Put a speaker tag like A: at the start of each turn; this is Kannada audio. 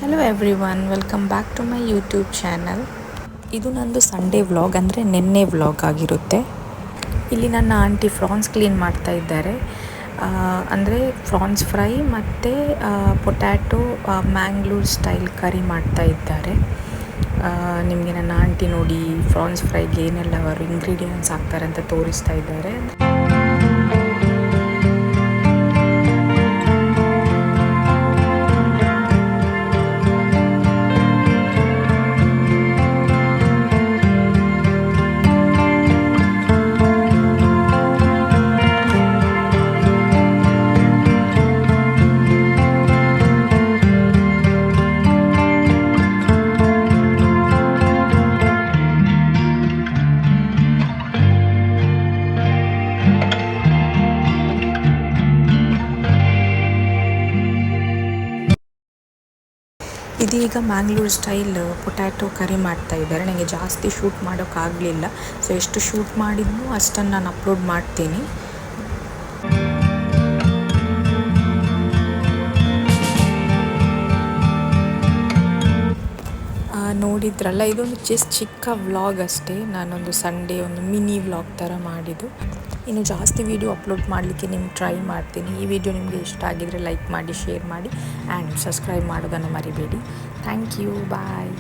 A: Hello everyone, welcome back to my YouTube channel. ಇದು ನಂದು ಸಂಡೇ ವ್ಲಾಗ್, ಅಂದರೆ ನೆನ್ನೆ ವ್ಲಾಗ್ ಆಗಿರುತ್ತೆ. ಇಲ್ಲಿ ನನ್ನ ಆಂಟಿ ಫ್ರಾನ್ಸ್ ಕ್ಲೀನ್ ಮಾಡ್ತಾ ಇದ್ದಾರೆ. ಅಂದರೆ ಫ್ರಾನ್ಸ್ ಫ್ರೈ ಮತ್ತು ಪೊಟ್ಯಾಟೊ ಮ್ಯಾಂಗ್ಳೂರ್ ಸ್ಟೈಲ್ ಕರಿ ಮಾಡ್ತಾ ಇದ್ದಾರೆ. ನಿಮಗೆ ನನ್ನ ಆಂಟಿ ನೋಡಿ ಫ್ರಾನ್ಸ್ ಫ್ರೈಗೆ ಏನೆಲ್ಲ ಅವರು ಇಂಗ್ರೀಡಿಯೆಂಟ್ಸ್ ಹಾಕ್ತಾರೆ ಅಂತ ತೋರಿಸ್ತಾ ಇದ್ದಾರೆ. ಇದೀಗ ಮ್ಯಾಂಗ್ಳೂರ್ ಸ್ಟೈಲ್ ಪೊಟ್ಯಾಟೊ ಕರಿ ಮಾಡ್ತಾ ಇದ್ದಾರೆ. ನನಗೆ ಜಾಸ್ತಿ ಶೂಟ್ ಮಾಡೋಕ್ಕಾಗಲಿಲ್ಲ, ಸೊ ಎಷ್ಟು ಶೂಟ್ ಮಾಡಿದ್ನೋ ಅಷ್ಟನ್ನು ನಾನು ಅಪ್ಲೋಡ್ ಮಾಡ್ತೀನಿ. ನೋಡಿದ್ರಲ್ಲ, ಇದೊಂದು ಚಿಕ್ಕ ವ್ಲಾಗ್ ಅಷ್ಟೇ. ನಾನೊಂದು ಸಂಡೇ ಒಂದು ಮಿನಿ ವ್ಲಾಗ್ ಥರ ಮಾಡಿದ್ದು. ಇನ್ನು ಜಾಸ್ತಿ ವೀಡಿಯೋ ಅಪ್ಲೋಡ್ ಮಾಡಲಿಕ್ಕೆ ನಿಮ್ಗೆ ಟ್ರೈ ಮಾಡ್ತೀನಿ. ಈ ವಿಡಿಯೋ ನಿಮಗೆ ಇಷ್ಟ ಆಗಿದರೆ ಲೈಕ್ ಮಾಡಿ, ಶೇರ್ ಮಾಡಿ ಆ್ಯಂಡ್ ಸಬ್ಸ್ಕ್ರೈಬ್ ಮಾಡೋದನ್ನು ಮರಿಬೇಡಿ. Thank you, bye.